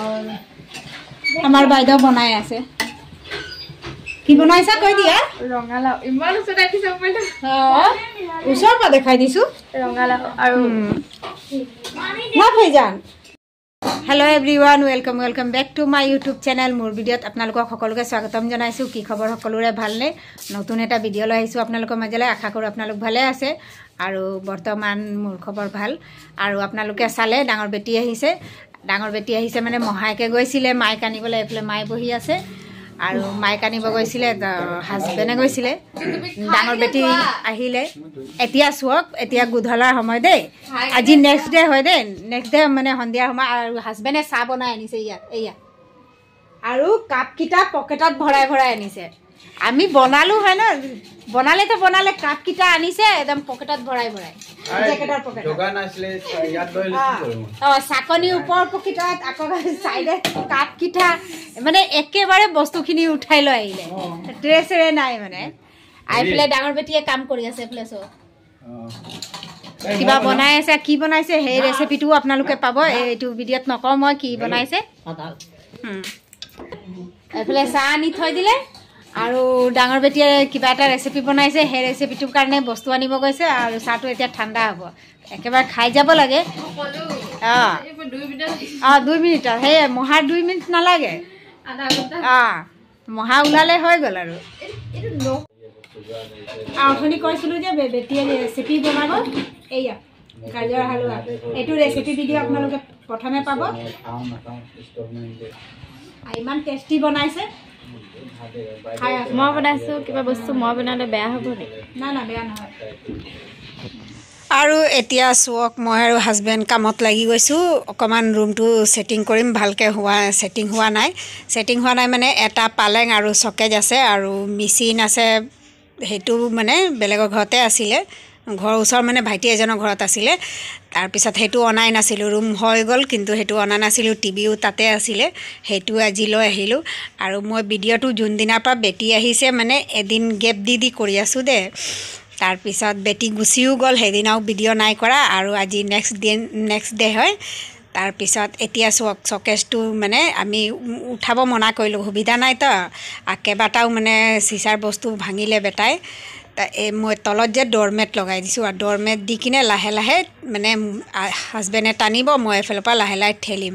और हमार বাইদেউ বনাই আছে কি বনাইছা কই দিয়া ৰঙালাও ইমান উচৰাই দিছ মই ওচৰ পৰা দেখাই দিছো ৰঙালাও আৰু না ভাইজান hello everyone welcome back to my YouTube channel मोर भिडिओत आपनालोকক সকলোকে স্বাগতম জনাইছো কি খবৰ সকলোৰে ভালনে নতুন এটা ভিডিও লৈ আহিছো আপোনালোকৰ মাজলৈ আশা কৰো আপোনালোক ভালে আছে আৰু বৰ্তমান মোৰ খবৰ ভাল আৰু আপোনালোকে চালে ডাঙৰ বেটি আহিছে মানে মহাইকে গৈছিলে মাই কানিবলৈ এফলে মাই বহি আছে আৰু মাই কানিব গৈছিলে হাজবেণ্ডে গৈছিলে ডাঙৰ বেটি আহিলে এতিয়া সুক এতিয়া গুধলাৰ সময় দে আজি নেক্সট ডে হয় দে নেক্সট ডে মানে সন্ধিয়া সময় আৰু হাজবেণ্ডে চাহ বনাই আনিছে ইয়া আৰু কাপ কিটা পকেটত ভৰাই আনিছে আমি বনালো হয় না বনালে কাপ কিটা আনিছে একদম পকেটত ভৰাই জেকেটৰ পকেট দোকান আসলে ইয়াত লৈ সাকনি ওপৰ পকেটত আকৌ সাইডে কাপ কিটা মানে একেবাৰে বস্তুখিনি উঠাই লৈ আহিলে ড্ৰেছৰে নাই মানে আইফলে ডাঙৰ বেটিয়ে কাম কৰি আছে প্লেছো কিবা বনাই আছে কি বনাইছে সেই ৰেচিপিটো আপোনালোকে পাব এইটো ভিডিঅ'ত নকওঁ মই কি বনাইছে আইফলে চাহ আনি থৈ দিলে আৰু ডাঙৰ বেটিয়ে কিবা এটা ৰেচিপি বনাইছে সেই ৰেচিপিটোৰ কাৰণে বস্তু আনিব গৈছে আৰু চাহটো এতিয়া ঠাণ্ডা হ'ব একেবাৰে খাই যাব লাগে 2 মিনিট সেই মহাৰ 2 মিনিট নালাগে মহা ওলালে হৈ গ'ল আৰু আপুনি কৈছিলোঁ যে বেটিয়ে ৰেচিপি বনাব এয়া গাজৰ হালৱা এইটো ৰেচিপি ভিডিঅ' আপোনালোকে প্ৰথমে পাব ইমান টেষ্টি বনাইছে মই বনাইছো কিবা বস্তু মই বনালে বেয়া হ'ব নেকি না বেয়া নহয় আৰু এতিয়া সুক মই আৰু হাজবেণ্ড কামত লাগি গৈছোঁ অকণমান ৰুমটো ছেটিং কৰিম ভালকৈ ছেটিং হোৱা নাই মানে এটা পালেং আৰু চকেজ আছে আৰু মেচিন আছে সেইটো মানে বেলেগৰ ঘৰতে আছিলে ঘৰৰ ওচৰ মানে ভাইটি এজনৰ ঘৰত আছিলে তাৰপিছত সেইটো অনাই নাছিলোঁ ৰুম হৈ গ'ল কিন্তু সেইটো অনা নাছিলোঁ টিভিও তাতে আছিলে সেইটো আজি লৈ আহিলোঁ আৰু মই ভিডিঅ'টো যোনদিনাৰ পৰা বেটি আহিছে মানে এদিন গেপ দি কৰি আছোঁ দে তাৰপিছত বেটি গুচিও গ'ল সেইদিনাও ভিডিঅ' নাই কৰা আৰু আজি নেক্সট ডে হয় তাৰপিছত এতিয়া চকেজটো মানে আমি উঠাব মনা কৰিলোঁ সুবিধা নাই তো কেইবাটাও মানে চিচাৰ বস্তু ভাঙিলে বেটাই মই তলত যে ড'ৰমেট লগাই দিছোঁ আৰু ড'ৰমেট দি কিনে লাহে লাহে মানে হাজবেণ্ডে টানিব মই এফালৰ পৰা লাহে লাহে ঠেলিম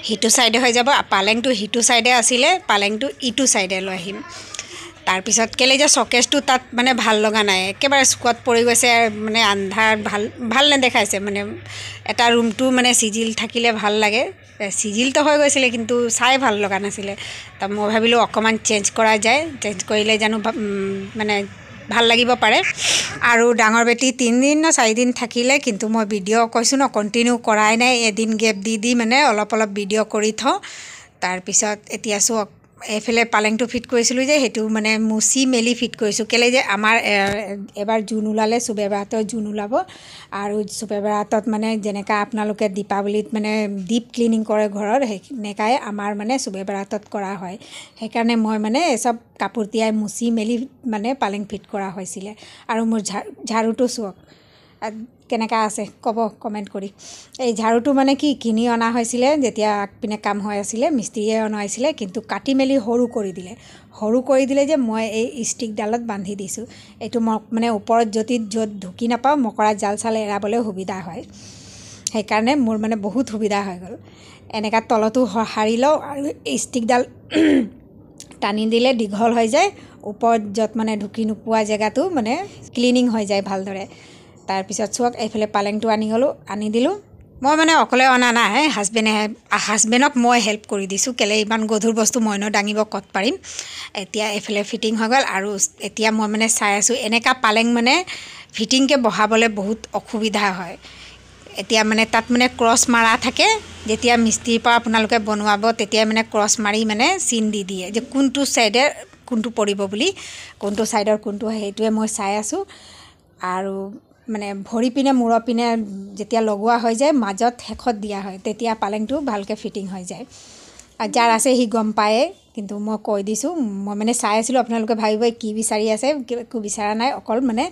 সিটো ছাইডে হৈ যাব পালেংটো সিটো ছাইডে আছিলে পালেংটো ইটো ছাইডে লৈ আহিম তাৰপিছত কেলে যে চকেজটো তাত মানে ভাল লগা নাই একেবাৰে চুকত পৰি গৈছে মানে আন্ধাৰ ভাল নেদেখাইছে মানে এটা ৰুমটো মানে চিজিল থাকিলে ভাল লাগে চিজিলটো হৈ গৈছিলে কিন্তু চাই ভাল লগা নাছিলে তো মই ভাবিলোঁ অকণমান চেঞ্জ কৰা যায় চেঞ্জ কৰিলে জানো মানে ভাল লাগিব পাৰে আৰু ডাঙৰ বেটি 3 দিন না 4 দিন থাকিলে কিন্তু মই ভিডিঅ' কৈছোঁ ন কণ্টিনিউ কৰাই নাই এদিন গেপ দি মানে অলপ ভিডিঅ' কৰি থওঁ তাৰপিছত এতিয়া চোক এইফালে পালেংটো ফিট কৰিছিলোঁ যে সেইটো মানে মুচি মেলি ফিট কৰিছোঁ কেলৈ যে আমাৰ এবাৰ জোন ওলালে চুবেবাহঁতৰ জোন ওলাব আৰু চুবেবাহঁতত মানে যেনেকৈ আপোনালোকে দীপাৱলীত মানে ডিপ ক্লিনিং কৰে ঘৰৰ সেনেকাই আমাৰ মানে চুবেবাহঁতত কৰা হয় সেইকাৰণে মই মানে চব কাপোৰ তিয়াই মুচি মেলি মানে পালেং ফিট কৰা হৈছিলে আৰু মোৰ ঝাৰুটো চোৱক কেনেকুৱা আছে ক'ব কমেণ্ট কৰি এই ঝাৰুটো মানে কি কিনি অনা হৈছিলে যেতিয়া আগপিনে কাম হৈ আছিলে মিস্ত্ৰীয়ে অনাইছিলে কিন্তু কাটি মেলি সৰু কৰি দিলে যে মই এই ষ্টিকডালত বান্ধি দিছোঁ এইটো মোক মানে ওপৰত য'ত ঢুকি নাপাওঁ মকৰা জাল চাল এৰাবলৈ সুবিধা হয় সেইকাৰণে মোৰ মানে বহুত সুবিধা হৈ গ'ল এনেকুৱা তলতো সাৰি লওঁ আৰু এই ষ্টিকডাল টানি দিলে দীঘল হৈ যায় ওপৰত য'ত মানে ঢুকি নোপোৱা জেগাটো মানে ক্লিনিং হৈ যায় ভালদৰে তাৰপিছত চোৱক এইফালে পালেংটো আনি দিলোঁ মই মানে অকলে অনা নাই হাজবেণ্ডক মই হেল্প কৰি দিছোঁ কেলৈ ইমান গধুৰ বস্তু মইনো দাঙিব ক'ত পাৰিম এতিয়া এইফালে ফিটিং হৈ গ'ল আৰু এতিয়া মই মানে চাই আছোঁ এনেকুৱা পালেং মানে ফিটিংকৈ বহাবলৈ বহুত অসুবিধা হয় এতিয়া মানে তাত মানে ক্ৰছ মাৰা থাকে যেতিয়া মিস্ত্ৰীৰ পৰা আপোনালোকে বনোৱাব তেতিয়া মানে ক্ৰছ মাৰি মানে চিন দি দিয়ে যে কোনটো ছাইডে কোনটো পৰিব বুলি কোনটো ছাইডৰ কোনটো সেইটোৱে মই চাই আছোঁ আৰু মানে ভৰি পিনে মূৰৰ পিনে যেতিয়া লগোৱা হৈ যায় মাজত শেষত দিয়া হয় তেতিয়া পালেংটো ভালকৈ ফিটিং হৈ যায় আৰু যাৰ আছে সি গম পায়ে, কিন্তু মই কৈ দিছোঁ। মই মানে চাই আছিলোঁ, আপোনালোকে ভাবিব কি বিচাৰি আছে, একো বিচৰা নাই, অকল মানে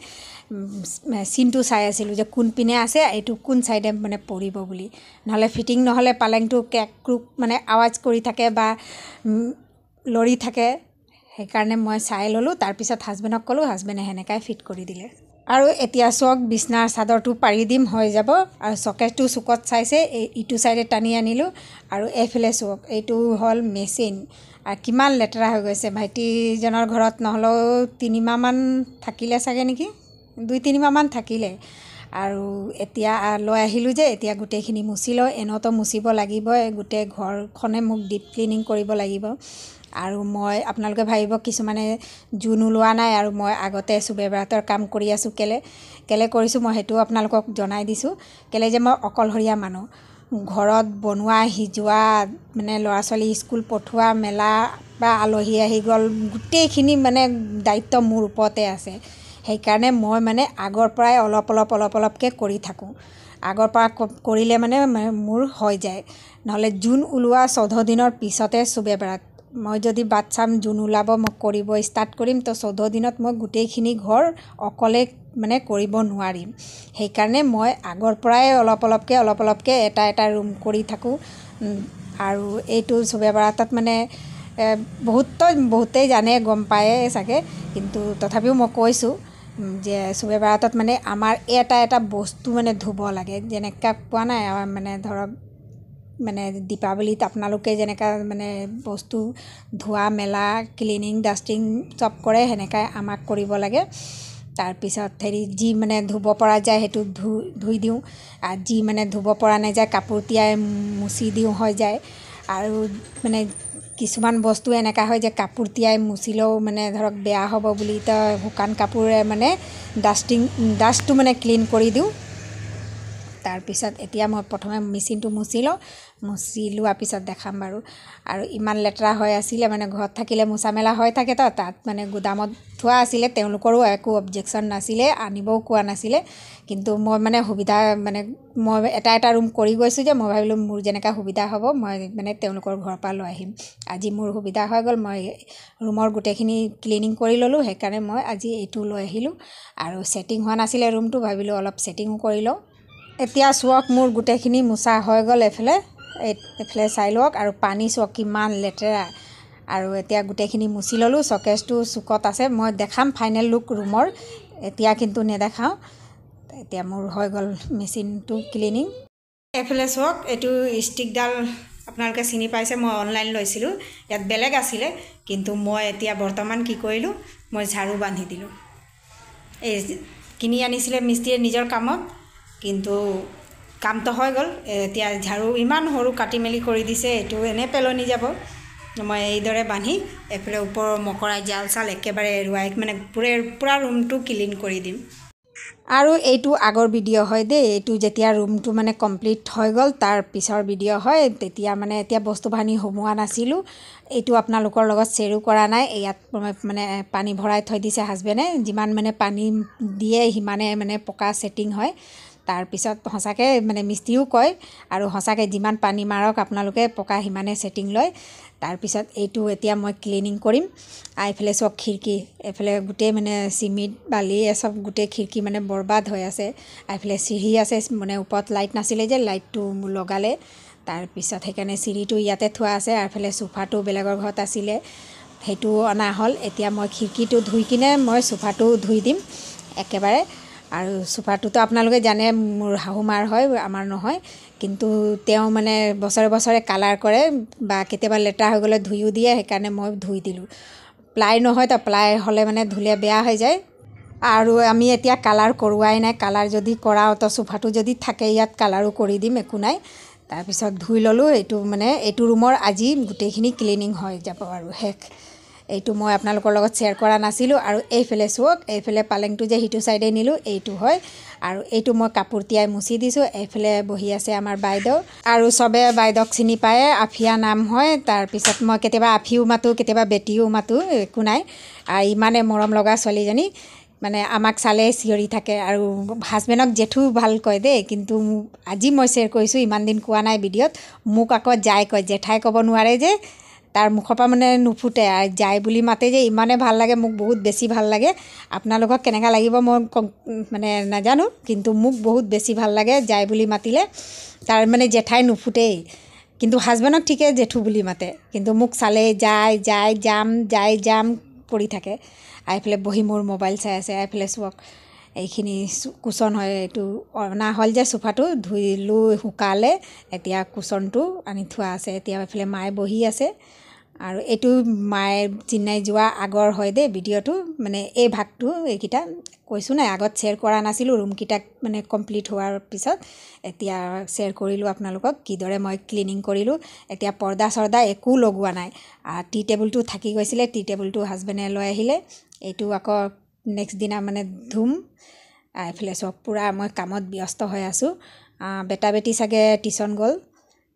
চিনটো চাই আছিলোঁ যে কোনপিনে আছে, এইটো কোন ছাইডে মানে পৰিব বুলি। নহ'লে ফিটিং নহ'লে পালেংটো কেক ক্ৰুক মানে আৱাজ কৰি থাকে বা লৰি থাকে, সেইকাৰণে মই চাই ল'লোঁ। তাৰপিছত হাজবেণ্ডক ক'লোঁ, হাজবেণ্ডে সেনেকাই ফিট কৰি দিলে। আৰু এতিয়া চাওক, বিচনাৰ চাদৰটো পাৰি দিম, হৈ যাব। আৰু চকেটটো চুকত চাইছে, ইটো ছাইডে টানি আনিলোঁ। আৰু এইফালে চাওক, এইটো হ'ল মেচিন। আৰু কিমান লেতেৰা হৈ গৈছে। ভাইটিজনৰ ঘৰত নহ'লেও 3 মাহমান থাকিলে চাগে নেকি, 2-3 মাহমান থাকিলে। আৰু এতিয়া লৈ আহিলোঁ যে, এতিয়া গোটেইখিনি মুচি লওঁ। এনেওতো মুচিব লাগিবই, গোটেই ঘৰখনে মোক ডিপ ক্লিনিং কৰিব লাগিব। আৰু মই, আপোনালোকে ভাবিব কিছুমানে জোন ওলোৱা নাই আৰু মই আগতে চুবেবাৰতৰ কাম কৰি আছোঁ। কেলে কৰিছোঁ মই সেইটোও আপোনালোকক জনাই দিছোঁ। কেলে যে মই অকলশৰীয়া মানুহ, ঘৰত বনোৱা সিজোৱা, মানে ল'ৰা ছোৱালী স্কুল পঠোৱা মেলা বা আলহী আহি গ'ল, গোটেইখিনি মানে দায়িত্ব মোৰ ওপৰতে আছে। সেইকাৰণে মই মানে আগৰ পৰাই অলপকৈ কৰি থাকোঁ। আগৰ পৰা কৰিলে মানে মোৰ হৈ যায়। নহ'লে জোন ওলোৱা 14 দিনৰ পিছতে চুবেবাৰত মই যদি বাট চাম জোন ওলাব, মই কৰিব ষ্টাৰ্ট কৰিম, তো 14 দিনত মই গোটেইখিনি ঘৰ অকলে মানে কৰিব নোৱাৰিম। সেইকাৰণে মই আগৰ পৰাই অলপকৈ এটা ৰুম কৰি থাকোঁ। আৰু এইটো চুবেবাৰতত মানে বহুতেই জানে, গম পায়ে চাগে, কিন্তু তথাপিও মই কৈছোঁ যে চুবেবাৰতত মানে আমাৰ এটা বস্তু মানে ধুব লাগে। যেনেকৈ পোৱা নাই মানে ধৰক, মানে দীপাৱলীত আপোনালোকে যেনেকৈ মানে বস্তু ধোৱা মেলা, ক্লিনিং ডাষ্টিং চব কৰে, সেনেকৈ আমাক কৰিব লাগে। তাৰপিছত যি মানে ধুব পৰা যায় সেইটো ধুই দিওঁ, আৰু যি মানে ধুব পৰা নাযায় কাপোৰ তিয়াই মুচি দিওঁ, হৈ যায়। আৰু মানে কিছুমান বস্তু এনেকুৱা হয় যে কাপোৰ তিয়াই মুচিলেও মানে ধৰক বেয়া হ'ব বুলি, তো শুকান কাপোৰে মানে ডাষ্টটো মানে ক্লিন কৰি দিওঁ। তাৰপিছত এতিয়া মই প্ৰথমে মেচিনটো মুচি লওঁ, মুচি লোৱাৰ পিছত দেখাম বাৰু। আৰু ইমান লেতেৰা হৈ আছিলে, মানে ঘৰত থাকিলে মোচা মেলা হৈ থাকে, তাত মানে গুদামত থোৱা আছিলে, তেওঁলোকৰো একো অবজেকশ্যন নাছিলে, আনিবও কোৱা নাছিলে। কিন্তু মই মানে সুবিধা, মানে মই এটা ৰুম কৰি গৈছোঁ যে, মই ভাবিলোঁ মোৰ যেনেকৈ সুবিধা হ'ব মই মানে তেওঁলোকৰ ঘৰৰ পৰা লৈ আহিম। আজি মোৰ সুবিধা হৈ গ'ল, মই ৰুমৰ গোটেইখিনি ক্লিনিং কৰি ল'লোঁ। সেইকাৰণে মই আজি এইটো লৈ আহিলোঁ। আৰু ছেটিং হোৱা নাছিলে ৰুমটো, ভাবিলোঁ অলপ ছেটিঙো কৰি লওঁ। এতিয়া চাওক, মোৰ গোটেইখিনি মোচা হৈ গ'ল। এইফালে চাই লওক, আৰু পানী চাওক কিমান লেতেৰা। আৰু এতিয়া গোটেইখিনি মুচি ল'লোঁ। চকেজটো চুকত আছে, মই দেখাম ফাইনেল লুক ৰুমৰ, এতিয়া কিন্তু নেদেখাওঁ। এতিয়া মোৰ হৈ গ'ল মেচিনটো ক্লিনিং। এইফালে চাওক, এইটো ষ্টিকডাল আপোনালোকে চিনি পাইছে, মই অনলাইন লৈছিলোঁ। ইয়াত বেলেগ আছিলে, কিন্তু মই এতিয়া বৰ্তমান কি কৰিলোঁ, মই ঝাৰু বান্ধি দিলোঁ। এই কিনি আনিছিলে মিস্ত্ৰীয়ে নিজৰ কামত, কিন্তু কামটো হৈ গ'ল। এতিয়া ঝাৰু ইমান সৰু কাটি মেলি কৰি দিছে, এইটো এনেই পেলনি যাব। মই এইদৰে বান্ধি এইফালে ওপৰৰ মকৰা জাল চাল একেবাৰে এৰুৱাই মানে পূৰা ৰুমটো ক্লিন কৰি দিম। আৰু এইটো আগৰ ভিডিঅ' হয় দেই, এইটো যেতিয়া ৰুমটো মানে কমপ্লিট হৈ গ'ল তাৰ পিছৰ ভিডিঅ' হয়। তেতিয়া মানে এতিয়া বস্তু বাহানি সোমোৱা নাছিলোঁ, এইটো আপোনালোকৰ লগত শ্বেয়াৰো কৰা নাই। ইয়াত মানে পানী ভৰাই থৈ দিছে হাজবেণ্ডে, যিমান মানে পানী দিয়ে সিমানে মানে পকা ছেটিং হয়। তাৰপিছত সঁচাকৈ মানে মিস্ত্ৰীও কয়, আৰু সঁচাকৈ যিমান পানী মাৰক আপোনালোকে পকা সিমানে ছেটিং লয়। তাৰপিছত এইটো এতিয়া মই ক্লিনিং কৰিম। এইফালে চব খিৰিকী, এইফালে গোটেই মানে চিমেণ্ট বালি চব গোটেই খিৰিকী মানে বৰবাদ হৈ আছে। এইফালে চিৰি আছে, মানে ওপৰত লাইট নাছিলে যে লাইটটো লগালে, তাৰপিছত সেইকাৰণে চিৰিটো ইয়াতে থোৱা আছে। আৰু এইফালে চোফাটো বেলেগৰ ঘৰত আছিলে, সেইটো অনা হ'ল। এতিয়া মই খিৰিকীটো ধুই কিনে মই চোফাটো ধুই দিম একেবাৰে। আৰু চোফাটোতো আপোনালোকে জানে মোৰ শাহুমাৰ হয়, আমাৰ নহয়। কিন্তু তেওঁ মানে বছৰে কালাৰ কৰে, বা কেতিয়াবা লেতেৰা হৈ গ'লে ধুইও দিয়ে, সেইকাৰণে মই ধুই দিলোঁ। প্লাই নহয়, তো প্লাই হ'লে মানে ধুলে বেয়া হৈ যায়। আৰু আমি এতিয়া কালাৰ কৰোৱাই নাই, কালাৰ যদি কৰাওঁ তো চোফাটো যদি থাকে ইয়াত কালাৰো কৰি দিম, একো নাই। তাৰপিছত ধুই ল'লোঁ। এইটো ৰুমৰ আজি গোটেইখিনি ক্লিনিং হৈ যাব আৰু শেষ। এইটো মই আপোনালোকৰ লগত শ্বেয়াৰ কৰা নাছিলোঁ। আৰু এইফালে চাওক, এইফালে পালেংটো যে সিটো ছাইডে নিলোঁ, এইটো হয়। আৰু এইটো মই কাপোৰ তিয়াই মুচি দিছোঁ। এইফালে বহি আছে আমাৰ বাইদেউ, আৰু চবে বাইদেউক চিনি পায়ে, আফিয়া নাম হয়। তাৰপিছত মই কেতিয়াবা আফিও মাতোঁ, কেতিয়াবা বেটীও মাতোঁ, একো নাই। আৰু ইমানে মৰম লগা ছোৱালীজনী, মানে আমাক চালে চিঞৰি থাকে আৰু হাজবেণ্ডক জেঠু ভাল কয় দেই কিন্তু আজি মই শ্বেয়াৰ কৰিছোঁ ইমান দিন কোৱা নাই ভিডিঅ'ত মোক আকৌ যাই কয় জেঠাই ক'ব নোৱাৰে যে তাৰ মুখৰ পৰা মানে নুফুটে আৰু যাই বুলি মাতে যে ইমানে ভাল লাগে মোক বহুত বেছি ভাল লাগে আপোনালোকক কেনেকুৱা লাগিব মই মানে নাজানো কিন্তু মোক বহুত বেছি ভাল লাগে যাই বুলি মাতিলে তাৰ মানে জেঠাই নুফুটেই কিন্তু হাজবেণ্ডক ঠিকে জেঠু বুলি মাতে কিন্তু মোক চালে যাই যাম কৰি থাকে এইফালে বহি মোৰ মোবাইল চাই আছে এইফালে চাওক এইখিনি কুচন হয় এইটো অনা হ'ল যে চোফাটো ধুইলোঁ শুকালে এতিয়া কুচনটো আনি থোৱা আছে এতিয়া এইফালে মায়ে বহি আছে আৰু এইটো মায়ে চেন্নাই যোৱা আগৰ হয় দেই ভিডিঅ'টো মানে এই ভাগটো এইকেইটা কৈছোঁ নাই আগত শ্বেয়াৰ কৰা নাছিলোঁ ৰুমকেইটা মানে কমপ্লিট হোৱাৰ পিছত এতিয়া শ্বেয়াৰ কৰিলোঁ আপোনালোকক কিদৰে মই ক্লিনিং কৰিলোঁ এতিয়া পৰ্দা চৰ্দা একো লগোৱা নাই টি টেবুলটো থাকি গৈছিলে টি টেবুলটো হাজবেণ্ডে লৈ আহিলে এইটো আকৌ নেক্সট দিনা মানে ধুম এইফালে চব পূৰা মই কামত ব্যস্ত হৈ আছোঁ বেটা বেটি চাগে টিউশ্যন গ'ল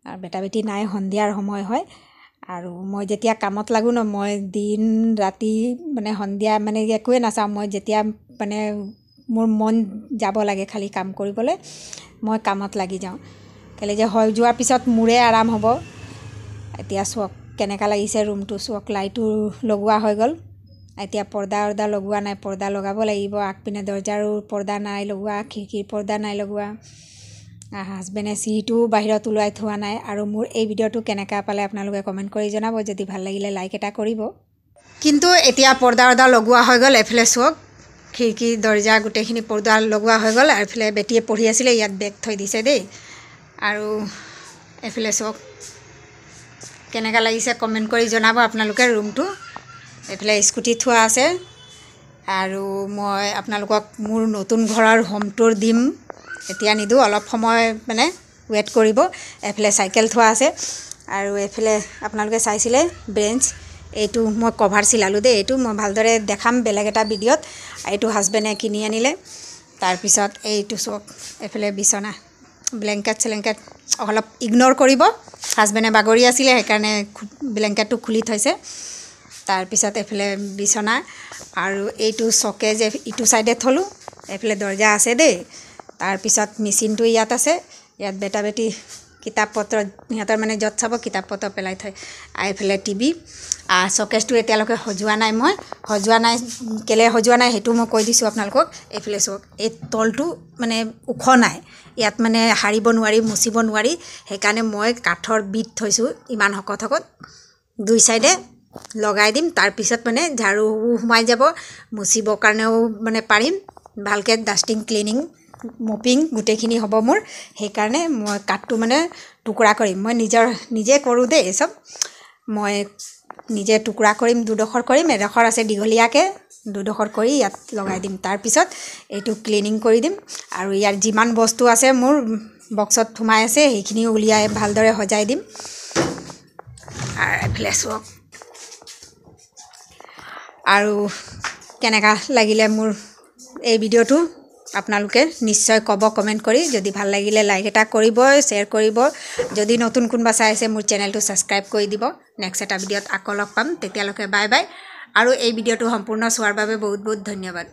আৰু বেটা বেটি নাই সন্ধিয়াৰ সময় হয় আৰু মই যেতিয়া কামত লাগোঁ ন মই দিন ৰাতি মানে সন্ধিয়া মানে একোৱে নাচাওঁ মই যেতিয়া মানে মোৰ মন যাব লাগে খালি কাম কৰিবলৈ মই কামত লাগি যাওঁ কেলৈ যে হৈ যোৱাৰ পিছত মোৰে আৰাম হ'ব এতিয়া চাওক কেনেকুৱা লাগিছে ৰুমটো চাওক লাইটো লগোৱা হৈ গ'ল এতিয়া পৰ্দা লগোৱা নাই পৰ্দা লগাব লাগিব আগপিনে দৰ্জাৰো পৰ্দা নাই লগোৱা খিৰিকীৰ পৰ্দা নাই লগোৱা হাজবেণ্ডে চিৰিটোও বাহিৰত ওলাই থোৱা নাই আৰু মোৰ এই ভিডিঅ'টো কেনেকুৱা পালে আপোনালোকে কমেণ্ট কৰি জনাব যদি ভাল লাগিলে লাইক এটা কৰিব কিন্তু এতিয়া পৰ্দা লগোৱা হৈ গ'ল এইফালে চাওক খিৰিকী দৰ্জা গোটেইখিনি পৰ্দা লগোৱা হৈ গ'ল আৰু এইফালে বেটীয়ে পঢ়ি আছিলে ইয়াত বেগ থৈ দিছে দেই আৰু এইফালে চাওক কেনেকুৱা লাগিছে কমেণ্ট কৰি জনাব আপোনালোকে ৰুমটো এইফালে স্কুটি থোৱা আছে আৰু মই আপোনালোকক মোৰ নতুন ঘৰৰ হোম টুৰ দিম এতিয়া নিদিওঁ অলপ সময় মানে ৱেইট কৰিব এইফালে চাইকেল থোৱা আছে আৰু এইফালে আপোনালোকে চাইছিলে বেঞ্চ এইটো মই কভাৰ চিলালোঁ দেই এইটো মই ভালদৰে দেখাম বেলেগ এটা ভিডিঅ'ত এইটো হাজবেণ্ডে কিনি আনিলে তাৰপিছত এইটো চাওক এইফালে বিচনা ব্লেংকেট চেলেংকেট অলপ ইগন'ৰ কৰিব হাজবেণ্ডে বাগৰি আছিলে সেইকাৰণে ব্লেংকেটটো খুলি থৈছে তাৰপিছত এইফালে বিচনা আৰু এইটো চকে যে ইটো চাইডে থলোঁ এইফালে দৰ্জা আছে দেই তাৰপিছত মেচিনটো ইয়াত আছে ইয়াত বেটা বেটি কিতাপ পত্ৰ সিহঁতৰ মানে য'ত চাব কিতাপ পত্ৰ পেলাই থয় এইফালে টিভি চকেজটো এতিয়ালৈকে সজোৱা নাই মই কেলৈ সজোৱা নাই সেইটো মই কৈ দিছোঁ আপোনালোকক এইফালে চাওক এই তলটো মানে ওখ নাই ইয়াত মানে সাৰিব নোৱাৰি মুচিব নোৱাৰি সেইকাৰণে মই কাঠৰ বিট থৈছোঁ ইমান শকত দুই চাইডে লগাই দিম তাৰপিছত মানে ঝাৰু সোমাই যাব মুচিবৰ কাৰণেও মানে পাৰিম ভালকৈ ডাষ্টিং ক্লিনিং মপিং গোটেইখিনি হ'ব মোৰ সেইকাৰণে মই কাঠটো মানে টুকুৰা কৰিম মই নিজে কৰোঁ দেই চব মই নিজে টুকুৰা কৰিম দুডোখৰ কৰিম এডোখৰ আছে দীঘলীয়াকৈ দুডোখৰ কৰি ইয়াত লগাই দিম তাৰপিছত এইটো ক্লিনিং কৰি দিম আৰু ইয়াৰ যিমান বস্তু আছে মোৰ বক্সত সোমাই আছে সেইখিনি উলিয়াই ভালদৰে সজাই দিম আৰু এইফালে চাওক আৰু কেনেকুৱা লাগিলে মোৰ এই ভিডিঅ'টো আপোনালোকে নিশ্চয় ক'ব কমেণ্ট কৰি যদি ভাল লাগিলে লাইক এটা কৰিব শ্বেয়াৰ কৰিব যদি নতুন কোনোবা চাই আছে মোৰ চেনেলটো ছাবস্ক্ৰাইব কৰি দিব নেক্সট এটা ভিডিঅ'ত আকৌ লগ পাম তেতিয়ালৈকে বাই বাই আৰু এই ভিডিঅ'টো সম্পূৰ্ণ চোৱাৰ বাবে বহুত বহুত ধন্যবাদ